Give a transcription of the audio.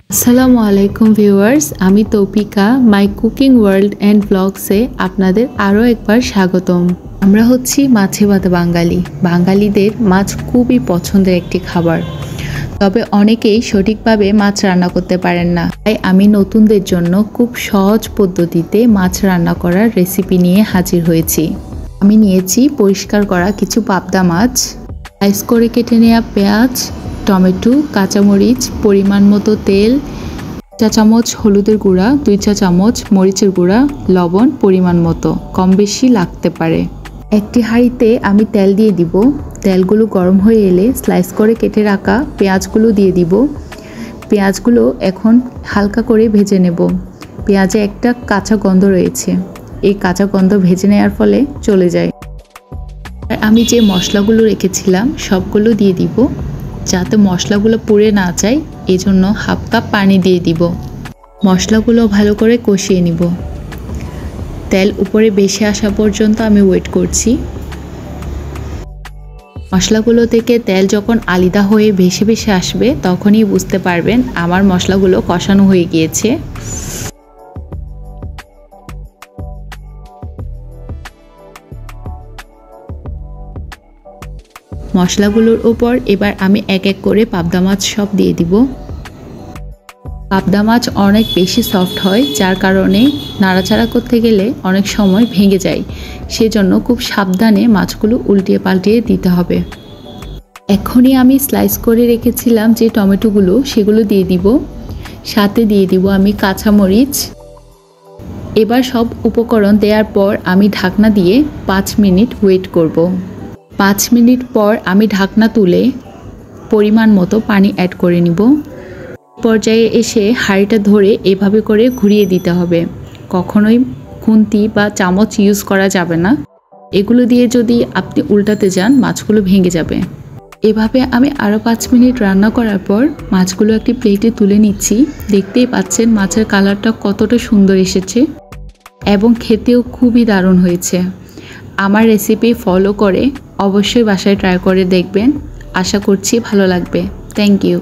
আসসালামু আলাইকুম ভিউয়ার্স, আমি Taufika my cooking world and ব্লগসে আপনাদের আরও একবার স্বাগতম। আমরা হচ্ছি মাছে ভাতে বাঙালি। বাঙালিদের মাছ খুবই পছন্দের একটি খাবার, তবে অনেকেই সঠিকভাবে মাছ রান্না করতে পারেন না। তাই আমি নতুনদের জন্য খুব সহজ পদ্ধতিতে মাছ রান্না করার রেসিপি নিয়ে হাজির হয়েছি। আমি নিয়েছি পরিষ্কার করা কিছু পাবদা মাছ, স্লাইস করে কেটে নেওয়া পেঁয়াজ, টমেটো, কাঁচামরিচ, পরিমাণ মতো তেল, 1 চা চামচ হলুদের গুঁড়া, 2 চা চামচ মরিচের গুঁড়া, লবণ পরিমাণ মতো, কম বেশি লাগতে পারে। একটি হাঁড়িতে আমি তেল দিয়ে দিব। তেলগুলো গরম হয়ে এলে স্লাইস করে কেটে রাখা পেঁয়াজগুলো দিয়ে দিব। পেঁয়াজগুলো এখন হালকা করে ভেজে নেব। পেঁয়াজে একটা কাঁচা গন্ধ রয়েছে, এই কাঁচা গন্ধ ভেজে নেওয়ার ফলে চলে যায়। আমি যে মশলাগুলো রেখেছিলাম সবগুলো দিয়ে দিব। যাতে মশলাগুলো পুড়ে না যায় এজন্য হাফ কাপ পানি দিয়ে দিব। মশলাগুলো ভালো করে কষিয়ে নিব। তেল উপরে বেশি আসা পর্যন্ত আমি ওয়েট করছি। মশলাগুলো থেকে তেল যখন আলাদা হয়ে ভেসে ভেসে আসবে তখনই বুঝতে পারবেন আমার মশলাগুলো কষানো হয়ে গিয়েছে। মশলাগুলোর উপর এবার আমি এক এক করে পাবদা মাছ সব দিয়ে দিব। পাবদা মাছ অনেক বেশি সফট হয়, যার কারণে নাড়াচাড়া করতে গেলে অনেক সময় ভেঙে যায়। সেজন্য খুব সাবধানে মাছগুলো উল্টিয়ে পাল্টিয়ে দিতে হবে। এখনই আমি স্লাইস করে রেখেছিলাম যে টমেটোগুলো সেগুলো দিয়ে দিব। সাথে দিয়ে দিব আমি কাঁচামরিচ। এবার সব উপকরণ দেওয়ার পর আমি ঢাকনা দিয়ে 5 মিনিট ওয়েট করব। 5 মিনিট পর আমি ঢাকনা তুলে পরিমাণ মতো পানি অ্যাড করে নিব। পর্যায়ে এসে হাঁড়িটা ধরে এভাবে করে ঘুরিয়ে দিতে হবে। কখনোই খুন্তি বা চামচ ইউজ করা যাবে না। এগুলো দিয়ে যদি আপনি উল্টাতে যান মাছগুলো ভেঙে যাবে। এভাবে আমি আরও 5 মিনিট রান্না করার পর মাছগুলো একটি প্লেটে তুলে নিচ্ছি। দেখতেই পাচ্ছেন মাছের কালারটা কতটা সুন্দর এসেছে এবং খেতেও খুবই দারুণ হয়েছে। আমার রেসিপি ফলো করে অবশ্যই বাসায় ট্রাই করে দেখবেন। আশা করছি ভালো লাগবে। Thank you.